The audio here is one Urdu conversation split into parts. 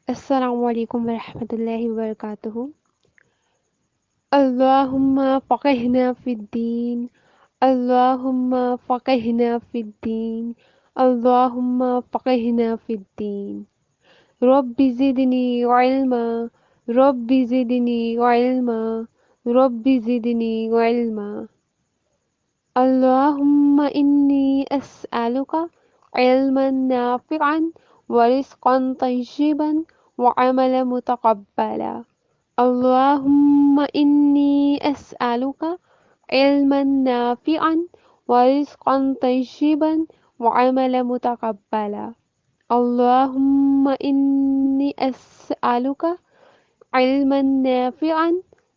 السلام علیکم ورحمۃ اللہ وبرکاتہ۔ اللہم فقہنا فی الدین، اللہم فقہنا فی الدین، اللہم فقہنا فی الدین۔ رب زدنی علما، رب زدنی علما، رب زدنی علما۔ اللہم انی اسألک علما نافعا ورزقا طیبا وعملا متقبلا۔ اللہم انی اسألک علما نافعا ورزقا طیبا وعملا متقبلا۔ اللہم انی اسألک علما نافعا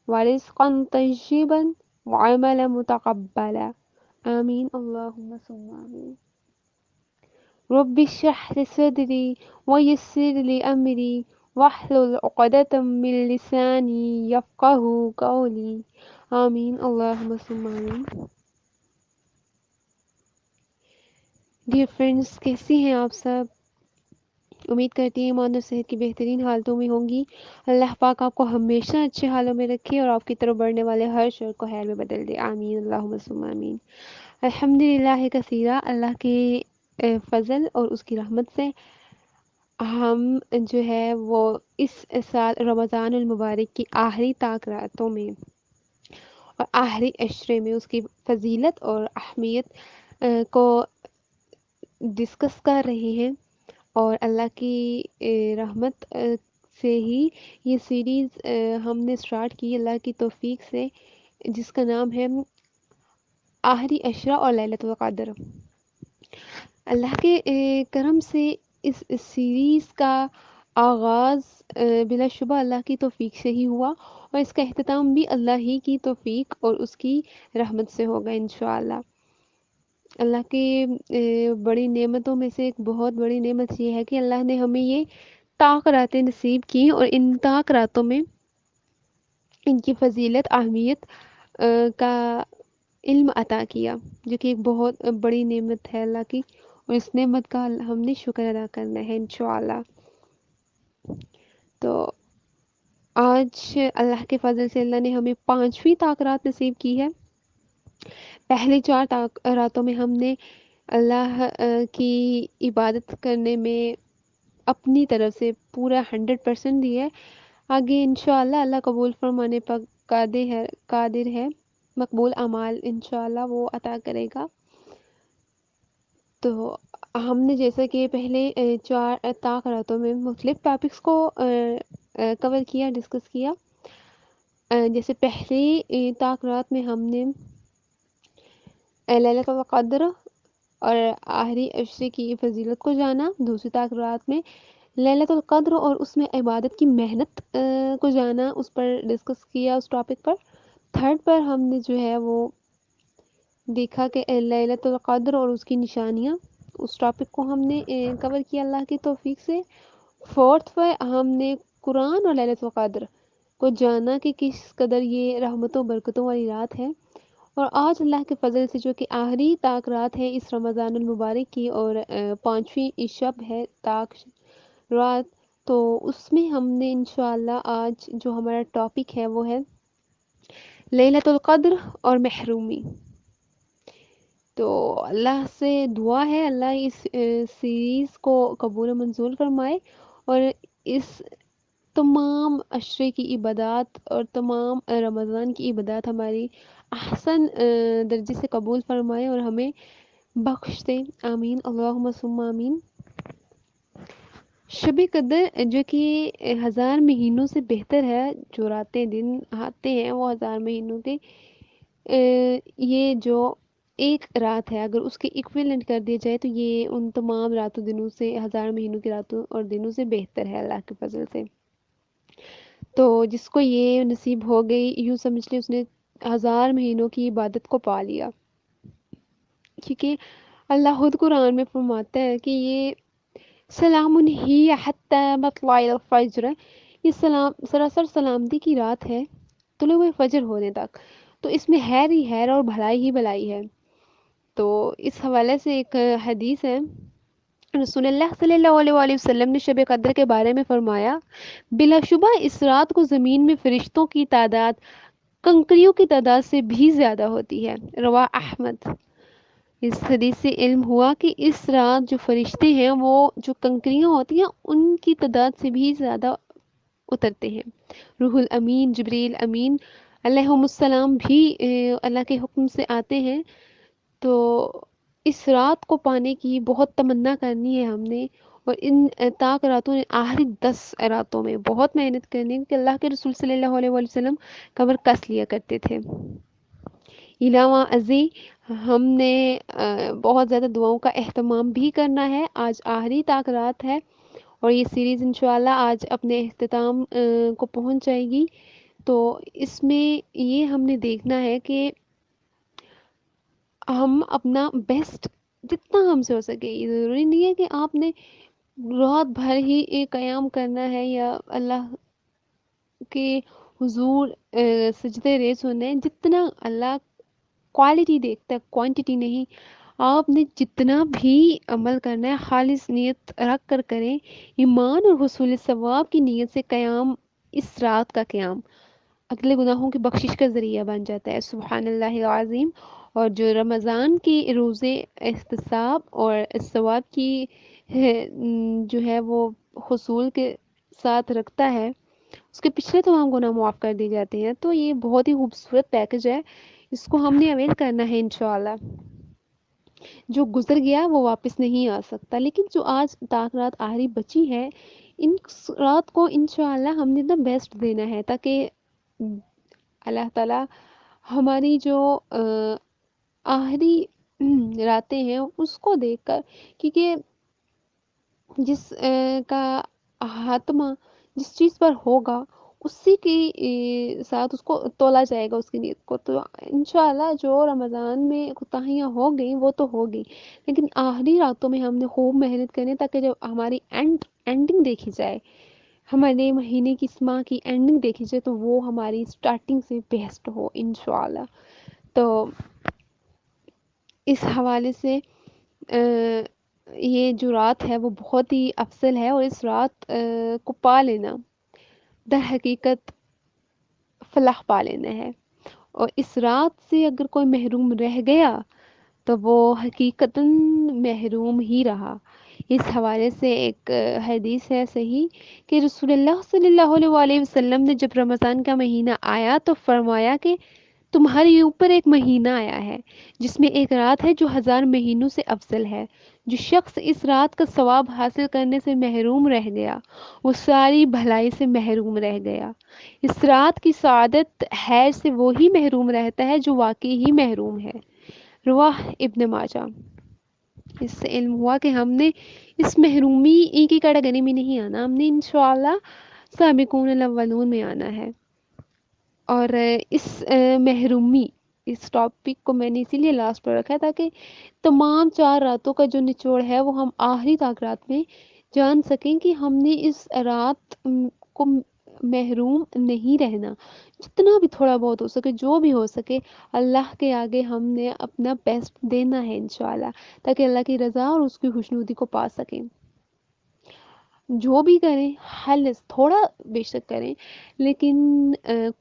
ورزقا طیبا وعملا متقبلا۔ آمین اللہم ثم آمین۔ رب اشرح لی صدری ویسر لی امری واحلل عقدۃ من لسانی یفقہوا قولی۔ آمین اللہم ثم آمین۔ ڈیئر فرینڈس، کیسی ہیں آپ سب؟ امید کرتی ہیں ایمان اور صحت کی بہترین حالتوں میں ہوں گی۔ اللہ پاک آپ کو ہمیشہ اچھے حالوں میں رکھے اور آپ کی طرف بڑھنے والے ہر شر کو خیر میں بدل دے۔ آمین اللہم ثم آمین۔ الحمدللہ کثیرہ، اللہ کے فضل اور اس کی رحمت سے ہم جو ہے وہ اس سال رمضان المبارک کی آخری طاق راتوں میں اور آخری عشرے میں اس کی فضیلت اور اہمیت کو ڈسکس کر رہے ہیں، اور اللہ کی رحمت سے ہی یہ سیریز ہم نے سٹارٹ کی اللہ کی توفیق سے، جس کا نام ہے آخری عشرہ اور لیلۃ القدر۔ اللہ کے کرم سے اس سیریز کا آغاز بلا شبہ اللہ کی توفیق سے ہی ہوا، اور اس کا اختتام بھی اللہ ہی کی توفیق اور اس کی رحمت سے ہوگا انشاءاللہ۔ اللہ کے بڑی نعمتوں میں سے ایک بہت بڑی نعمت یہ ہے کہ اللہ نے ہمیں یہ طاق راتیں نصیب کی، اور ان طاق راتوں میں ان کی فضیلت اہمیت کا علم عطا کیا، جو کہ ایک بہت بڑی نعمت ہے اللہ کی، اور اس نعمت کا ہم نے شکر ادا کرنا ہے انشاءاللہ۔ تو آج اللہ کے فضل سے اللہ نے ہمیں 5ویں طاق رات نصیب کی ہے۔ پہلے 4 طاق راتوں میں ہم نے اللہ کی عبادت کرنے میں اپنی طرف سے پورا 100% دیا ہے۔ آگے انشاءاللہ اللہ قبول فرمانے پر قادر ہے، مقبول اعمال انشاءاللہ وہ عطا کرے گا۔ تو ہم نے جیسا کہ پہلے 4 طاق راتوں میں مختلف ٹاپکس کو کور کیا، ڈسکس کیا۔ جیسے پہلی طاق رات میں ہم نے لیلۃ القدر اور آخری عشرے کی فضیلت کو جانا۔ دوسری طاق رات میں لیلۃ القدر اور اس میں عبادت کی محنت کو جانا، اس پر ڈسکس کیا اس ٹاپک پر۔ تھرڈ پر ہم نے جو ہے وہ دیکھا کہ لیلۃ القدر اور اس کی نشانیاں، اس ٹاپک کو ہم نے کور کیا اللہ کی توفیق سے۔ فورتھ پر ہم نے قرآن اور لیلۃ القدر کو جانا کہ کس قدر یہ رحمتوں برکتوں والی رات ہے۔ اور آج اللہ کے فضل سے جو کہ آخری طاق رات ہے اس رمضان المبارک کی، اور 5ویں شب ہے طاق رات، تو اس میں ہم نے انشاءاللہ آج جو ہمارا ٹاپک ہے وہ ہے لیلۃ القدر اور محرومی۔ تو اللہ سے دعا ہے اللہ اس سیریز کو قبول و منظور فرمائے، اور اس تمام عشرے کی عبادات اور تمام رمضان کی عبادات ہماری احسن درجے سے قبول فرمائے اور ہمیں بخش دے۔ آمین اللہم ثم آمین۔ شب قدر جو کہ 1000 مہینوں سے بہتر ہے، جو راتیں دن آتے ہیں وہ 1000 مہینوں کے، یہ جو ایک رات ہے اگر اس کے ایکویلنٹ کر دیا جائے تو یہ ان تمام راتوں دنوں سے، 1000 مہینوں کی راتوں اور دنوں سے بہتر ہے اللہ کے فضل سے۔ تو جس کو یہ نصیب ہو گئی، یوں سمجھ لیں اس نے 1000 مہینوں کی عبادت کو پا لیا، کیونکہ اللہ خود قرآن میں فرماتا ہے کہ یہ سلام ہی حتی مطلع الفجر، یہ سراسر سلامتی کی رات ہے طلوع فجر ہونے تک، تو اس میں خیر ہی خیر اور بھلائی ہی بھلائی ہے۔ تو اس حوالے سے ایک حدیث ہے رسول اللہ صلی اللہ علیہ وآلہ وسلم نے شب قدر کے بارے میں فرمایا، بلا شبہ اس رات کو زمین میں فرشتوں کی تعداد کنکریوں کی تعداد سے بھی زیادہ ہوتی ہے۔ رواہ احمد۔ اس حدیث سے علم ہوا کہ اس رات جو فرشتے ہیں وہ جو کنکریاں ہوتی ہیں ان کی تعداد سے بھی زیادہ اترتے ہیں۔ روح الامین، جبریل امین علیہم السلام بھی اللہ کے حکم سے آتے ہیں، تو اس رات کو پانے کی بہت تمنا کرنی ہے ہم نے، اور ان طاق راتوں نے آخری 10 راتوں میں بہت محنت کرنی ہے، کہ اللہ کے رسول صلی اللہ علیہ وآلہ وسلم کمر کس لیا کرتے تھے۔ علاوہ ازیں ہم نے بہت زیادہ دعاؤں کا اہتمام بھی کرنا ہے۔ آج آخری طاق رات ہے اور یہ سیریز انشاءاللہ آج اپنے اختتام کو پہنچ جائے گی، تو اس میں یہ ہم نے دیکھنا ہے کہ ہم اپنا بیسٹ جتنا ہم سے ہو سکے، یہ ضروری نہیں ہے کہ آپ نے رات بھر ہی ایک قیام کرنا ہے یا اللہ کے حضور سجدے ریز ہونے ہیں، جتنا اللہ کوالٹی دیکھتا ہے، کوانٹٹی نہیں۔ آپ نے جتنا بھی عمل کرنا ہے خالص نیت رکھ کر کریں، ایمان اور حصول ثواب کی نیت سے قیام، اس رات کا قیام اگلے گناہوں کی بخشش کا ذریعہ بن جاتا ہے۔ سبحان اللہ العظیم۔ اور جو رمضان کی روزے احتساب اور ثواب کی جو ہے وہ حصول کے ساتھ رکھتا ہے، اس کے پچھلے تمام گناہ معاف کر دیے جاتے ہیں، تو یہ بہت ہی خوبصورت پیکج ہے، اس کو ہم نے اویل کرنا ہے انشاءاللہ۔ جو گزر گیا وہ واپس نہیں آ سکتا، لیکن جو آج طاق رات آخری بچی ہے، ان رات کو انشاءاللہ ہم نے اپنا بیسٹ دینا ہے، تاکہ اللہ تعالی ہماری جو آخری راتیں ہیں اس کو دیکھ کر، کیونکہ جس کا خاتمہ جس چیز پر ہوگا اسی کی ساتھ اس کو تولا جائے گا، اس کی نیت کو، تو انشاءاللہ جو رمضان میں کوتاہیاں ہو گئیں وہ تو ہو گئی، لیکن آخری راتوں میں ہم نے خوب محنت کرنی ہے، تاکہ جب ہماری اینڈنگ دیکھی جائے، ہمارے مہینے کی اس ماہ کی اینڈنگ دیکھی جائے، تو وہ ہماری سٹارٹنگ سے بیسٹ ہو انشاءاللہ۔ تو اس حوالے سے یہ جو رات ہے وہ بہت ہی افضل ہے، اور اس رات کو پا لینا در حقیقت فلاح پا لینا ہے، اور اس رات سے اگر کوئی محروم رہ گیا تو وہ حقیقتاً محروم ہی رہا۔ اس حوالے سے ایک حدیث ہے صحیح کہ رسول اللہ صلی اللہ علیہ وآلہ وسلم نے جب رمضان کا مہینہ آیا تو فرمایا کہ تمہارے اوپر ایک مہینہ آیا ہے جس میں ایک رات ہے جو 1000 مہینوں سے افضل ہے۔ جو شخص اس رات کا ثواب حاصل کرنے سے محروم رہ گیا وہ ساری بھلائی سے محروم رہ گیا۔ اس رات کی سعادت خیر سے وہی محروم رہتا ہے جو واقعی ہی محروم ہے۔ رواہ ابن ماجہ۔ اس سے علم ہوا کہ ہم نے اس محرومی کی کیٹیگری میں نہیں آنا، ہم نے انشاءاللہ سابقون الاولون میں آنا ہے۔ اور اس محرومی، اس ٹاپک کو میں نے اسی لیے لاسٹ پر رکھا ہے تاکہ تمام 4 راتوں کا جو نچوڑ ہے وہ ہم آخری طاق رات میں جان سکیں کہ ہم نے اس رات کو محروم نہیں رہنا، جتنا بھی تھوڑا بہت ہو سکے، جو بھی ہو سکے، اللہ کے آگے ہم نے اپنا بیسٹ دینا ہے انشاءاللہ، تاکہ اللہ کی رضا اور اس کی خوشنودی کو پا سکیں۔ جو بھی کریں خالص تھوڑا بے شک کریں، لیکن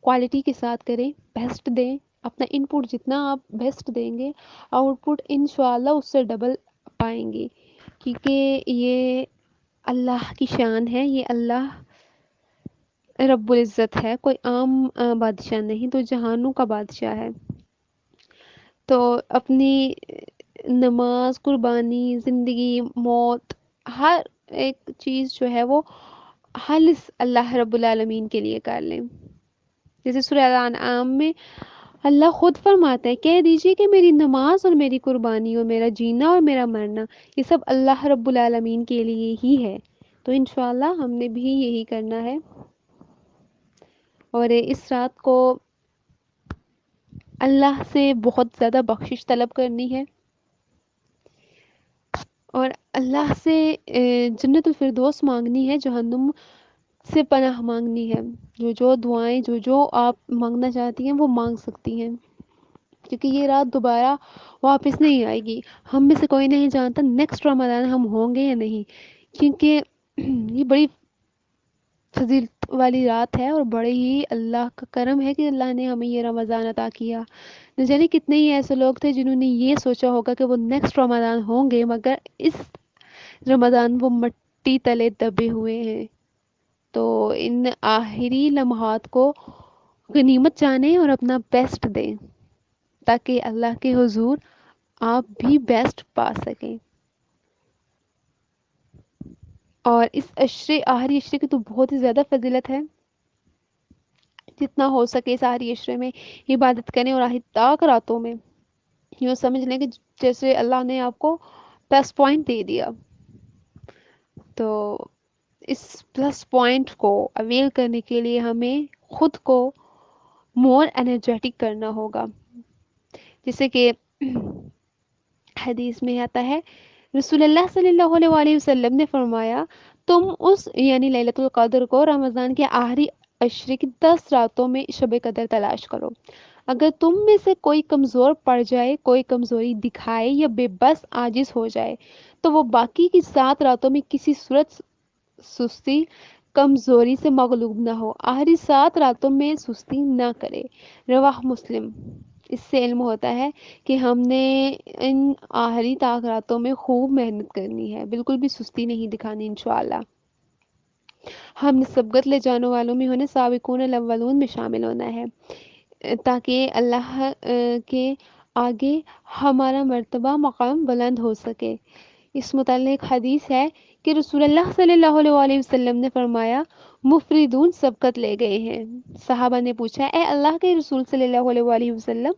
کوالٹی کے ساتھ کریں، بیسٹ دیں، اپنا ان پٹ جتنا آپ بیسٹ دیں گے آؤٹ پٹ انشاءاللہ اس سے ڈبل پائیں گے، کیونکہ یہ اللہ کی شان ہے، یہ اللہ رب العزت ہے، کوئی عام بادشاہ نہیں، تو جہانوں کا بادشاہ ہے۔ تو اپنی نماز، قربانی، زندگی، موت، ہر ایک چیز جو ہے وہ خالص اللہ رب العالمین کے لیے کر لیں۔ جیسے سورہ الانعام میں اللہ خود فرماتا ہے، کہہ دیجئے کہ میری نماز اور میری قربانی اور میرا جینا اور میرا مرنا یہ سب اللہ رب العالمین کے لیے ہی ہے، تو انشاءاللہ ہم نے بھی یہی کرنا ہے، اور اس رات کو اللہ سے بہت زیادہ بخشش طلب کرنی ہے، اور اللہ سے جنت الفردوس مانگنی ہے، جہنم سے پناہ مانگنی ہے۔ جو جو دعائیں جو جو آپ مانگنا چاہتی ہیں وہ مانگ سکتی ہیں۔ کیونکہ یہ رات دوبارہ واپس نہیں آئے گی. ہم میں سے کوئی نہیں جانتا نیکسٹ رمضان ہم ہوں گے یا نہیں، کیونکہ یہ بڑی فضیلت والی رات ہے، اور بڑے ہی اللہ کا کرم ہے کہ اللہ نے ہمیں یہ رمضان عطا کیا. نہ جانے کتنے ہی ایسے لوگ تھے جنہوں نے یہ سوچا ہوگا کہ وہ نیکسٹ رمضان ہوں گے، مگر اس رمضان وہ مٹی تلے دبے ہوئے ہیں. تو ان آخری لمحات کو غنیمت جانیں اور اپنا بیسٹ دیں، تاکہ اللہ کے حضور آپ بھی بیسٹ پا سکیں. اور اس آخری عشرے کی تو بہت ہی زیادہ فضیلت ہے. جتنا ہو سکے ساری عشرے میں عبادت کریں، اور آخری طاق راتوں میں یوں سمجھ لیں کہ جیسے اللہ نے آپ کو پلس پوائنٹ دے دیا. تو اس پلس پوائنٹ کو اویل کرنے کے لیے ہمیں خود کو مور انرجیٹک کرنا ہوگا. جیسے کہ حدیث میں آتا ہے، رسول اللہ صلی اللہ علیہ وآلہ وسلم نے فرمایا، تم اس یعنی لیلۃ القدر کو رمضان کے آخری عشرے کی 10 راتوں میں شب قدر تلاش کرو. اگر تم میں سے کوئی کمزور پڑ جائے، کوئی کمزوری دکھائے یا بے بس عاجز ہو جائے، تو وہ باقی کی 7 راتوں میں کسی صورت سستی کمزوری سے مغلوب نہ ہو، آخری 7 راتوں میں سستی نہ کرے. رواہ مسلم. اس سے علم ہوتا ہے کہ ہم نے ان آخری طاق راتوں میں خوب محنت کرنی ہے، بالکل بھی سستی نہیں دکھانی انشاءاللہ. ہم نے سبقت لے جانے والوں میں ہونے سابقون الاولون میں شامل ہونا ہے، تاکہ اللہ کے آگے ہمارا مرتبہ مقام بلند ہو سکے. اس متعلق حدیث ہے کہ رسول اللہ صلی اللہ علیہ وآلہ وسلم نے فرمایا، مفردون سبقت لے گئے ہیں. صحابہ نے پوچھا، اے اللہ کے رسول صلی اللہ علیہ وآلہ وسلم،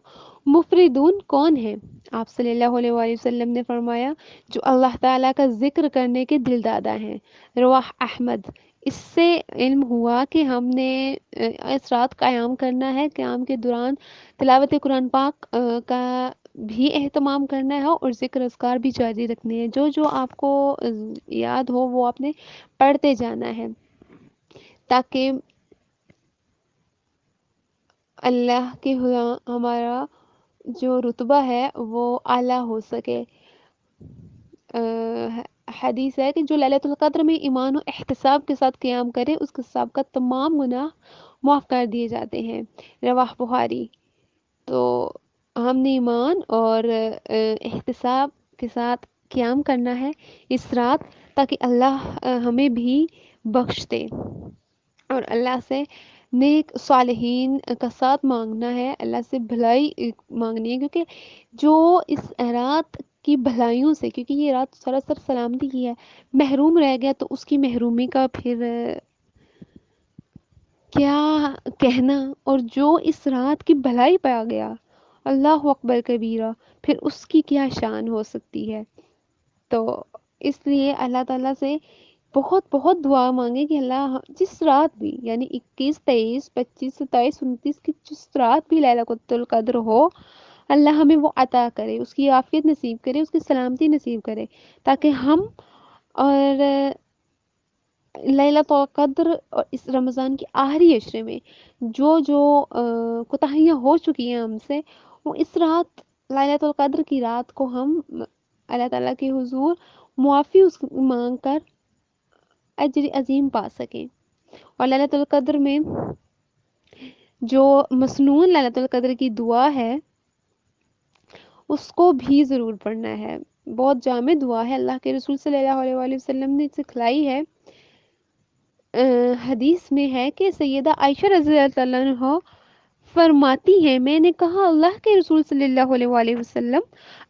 مفردون کون ہیں؟ آپ صلی اللہ علیہ وآلہ وسلم نے فرمایا، جو اللہ تعالیٰ کا ذکر کرنے کے دل دادا ہیں. رواہ احمد. اس سے علم ہوا کہ ہم نے اس رات قیام کرنا ہے، قیام کے دوران تلاوت قرآن پاک کا بھی اہتمام کرنا ہے، اور ذکر اذکار بھی جاری رکھنے ہیں. جو جو آپ کو یاد ہو وہ آپ نے پڑھتے جانا ہے، تاکہ اللہ کے ہمارا جو رتبہ ہے وہ اعلیٰ ہو سکے. حدیث ہے کہ جو لیلۃ القدر میں ایمان و احتساب کے ساتھ قیام کرے، اس کے سابقہ تمام گناہ معاف کر دیے جاتے ہیں. رواہ بخاری. تو ہم نے ایمان اور احتساب کے ساتھ قیام کرنا ہے اس رات، تاکہ اللہ ہمیں بھی بخش دے، اور اللہ سے نیک صالحین کا ساتھ مانگنا ہے، اللہ سے بھلائی مانگنی ہے. کیونکہ جو اس رات کی بھلائیوں سے، کیونکہ یہ رات سراسر سلامتی کی ہے، محروم رہ گیا تو اس کی محرومی کا پھر کیا کہنا. اور جو اس رات کی بھلائی پا گیا، اللہ اکبر کبیرہ، پھر اس کی کیا شان ہو سکتی ہے. تو اس لیے اللہ تعالیٰ سے بہت بہت دعا مانگے کہ اللہ جس رات بھی، یعنی 21، 23، 25، 27، 29 کی جس رات بھی لیلۃ القدر ہو، اللہ ہمیں وہ عطا کرے، اس کی عافیت نصیب کرے، اس کی سلامتی نصیب کرے، تاکہ ہم اور لیلۃ القدر اور اس رمضان کی آخری عشرے میں جو جو کوتاہیاں ہو چکی ہیں ہم سے، وہ اس رات لیلۃ القدر کی رات کو ہم اللہ تعالیٰ کے حضور معافی اس مانگ کر اجر عظیم پا سکیں. اور لیلۃ القدر میں جو مسنون لیلۃ القدر کی دعا ہے اس کو بھی ضرور پڑھنا ہے. بہت جامع دعا ہے، اللہ کے رسول صلی اللہ علیہ وآلہ وسلم نے سکھلائی ہے. حدیث میں ہے کہ سیدہ عائشہ رضی اللہ عنہا فرماتی ہیں، میں نے کہا، اللہ کے رسول صلی اللہ علیہ وآلہ وسلم،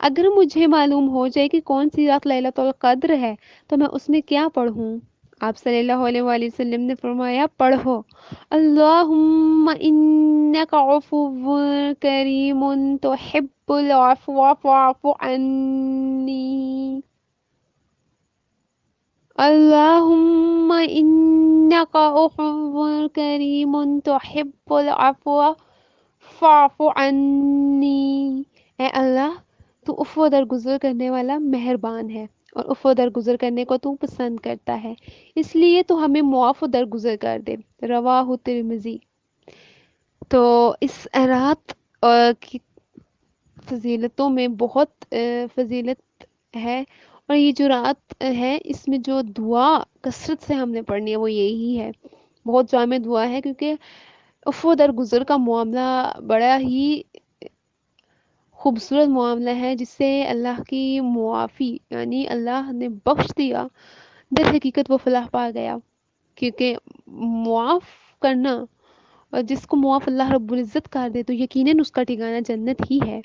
اگر مجھے معلوم ہو جائے کہ کون سی رات لیلۃ القدر ہے تو میں اس میں کیا پڑھوں؟ آپ صلی اللہ علیہ وآلہ وسلم نے فرمایا، پڑھو، اللہم انک عفو کریم تحب العفو فاعف عنی. اللہم انک عفو کریم تحب العفو فاعف عنی. اے اللہ، تو عفو درگزر کرنے والا مہربان ہے، اور عفو درگزر کرنے کو تو پسند کرتا ہے، اس لیے تو ہمیں معاف و درگزر کر دے. رواہ ترمذی. تو اس رات فضیلتوں میں بہت فضیلت ہے، اور یہ جو رات ہے اس میں جو دعا کثرت سے ہم نے پڑھنی ہے وہ یہی ہے، بہت جامع دعا ہے، کیونکہ عفو درگزر کا معاملہ بڑا ہی خوبصورت معاملہ ہے، جس سے اللہ کی معافی، یعنی اللہ نے بخش دیا، در حقیقت وہ فلاح پا گیا، کیونکہ معاف کرنا، اور جس کو معاف اللہ رب العزت کر دے تو یقیناً اس کا ٹھکانہ جنت ہی ہے۔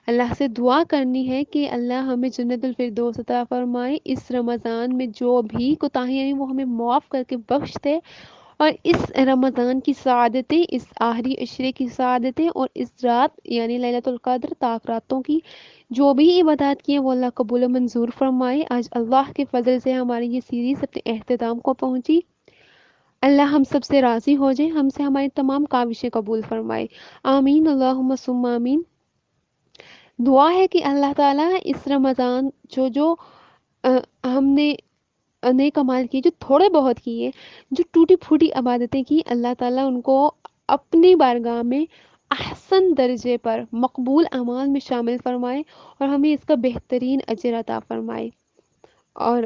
اللہ سے دعا کرنی ہے کہ اللہ ہمیں جنت الفردوس عطا فرمائے، اس رمضان میں جو بھی کوتاہیاں ہیں وہ ہمیں معاف کر کے بخش دے، اور اس رمضان کی سعادتیں، اس آخری عشرے کی سعادتیں، اور اس رات یعنی لیلۃ القدر تاک راتوں کی جو بھی عبادات کی ہیں وہ اللہ قبول و منظور فرمائے۔ آج اللہ کے فضل سے ہماری یہ سیریز اپنے اختتام کو پہنچی، اللہ ہم سب سے راضی ہو جائے، ہم سے ہماری تمام کاوشیں قبول فرمائے، آمین اللہم ثم آمین۔ دعا ہے کہ اللہ تعالیٰ اس رمضان جو جو ہم نے نیک اعمال کیے، جو تھوڑے بہت کیے، جو ٹوٹی پھوٹی عبادتیں کی، اللہ تعالیٰ ان کو اپنی بارگاہ میں احسن درجے پر مقبول اعمال میں شامل فرمائے، اور ہمیں اس کا بہترین اجر عطا فرمائے، اور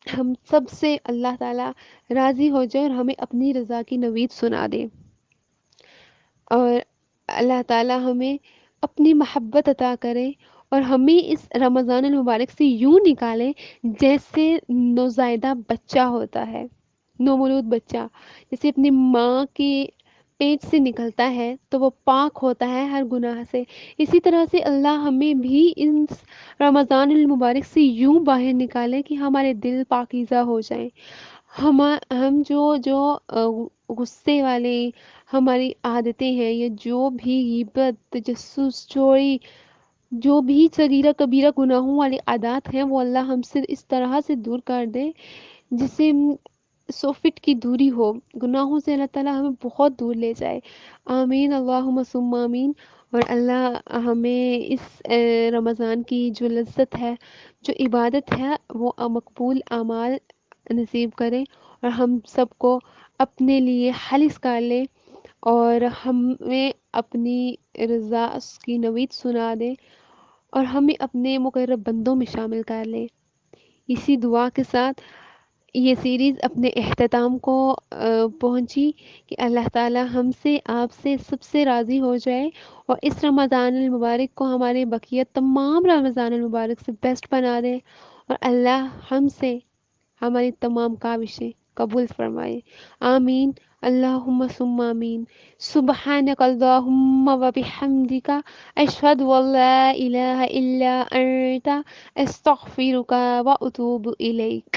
ہم سب سے اللہ تعالیٰ راضی ہو جائے اور ہمیں اپنی رضا کی نوید سنا دے، اور اللہ تعالیٰ ہمیں اپنی محبت عطا کرے، اور ہمیں اس رمضان المبارک سے یوں نکالے جیسے نوزائیدہ بچہ ہوتا ہے، نومولود بچہ جیسے اپنی ماں کے پیٹ سے نکلتا ہے تو وہ پاک ہوتا ہے ہر گناہ سے، اسی طرح سے اللہ ہمیں بھی اس رمضان المبارک سے یوں باہر نکالے کہ ہمارے دل پاکیزہ ہو جائیں، ہم جو جو غصے والے ہماری عادتیں ہیں، یا جو بھی غیبت، تجسس، چوری، جو بھی صغیرہ کبیرہ گناہوں والی عادات ہیں وہ اللہ ہم سے اس طرح سے دور کر دے جسے 100 فٹ کی دوری ہو، گناہوں سے اللہ تعالیٰ ہمیں بہت دور لے جائے، آمین اللہم ثم آمین۔ اور اللہ ہمیں اس رمضان کی جو لذت ہے، جو عبادت ہے، وہ مقبول اعمال نصیب کرے، اور ہم سب کو اپنے لیے خالص کر لے، اور ہمیں اپنی رضا کی نوید سنا دے، اور ہمیں اپنے مقرب بندوں میں شامل کر لے۔ اسی دعا کے ساتھ یہ سیریز اپنے اختتام کو پہنچی کہ اللہ تعالی ہم سے، آپ سے، سب سے راضی ہو جائے، اور اس رمضان المبارک کو ہمارے بقیہ تمام رمضان المبارک سے بیسٹ بنا دے، اور اللہ ہم سے ہماری تمام کاوشیں قبول فرمائے، آمین اللہم ثم آمین۔ سبحانک اللہم و بحمدک، اشہد ان لا الہ الا انت، استغفرک و اتوب الیک۔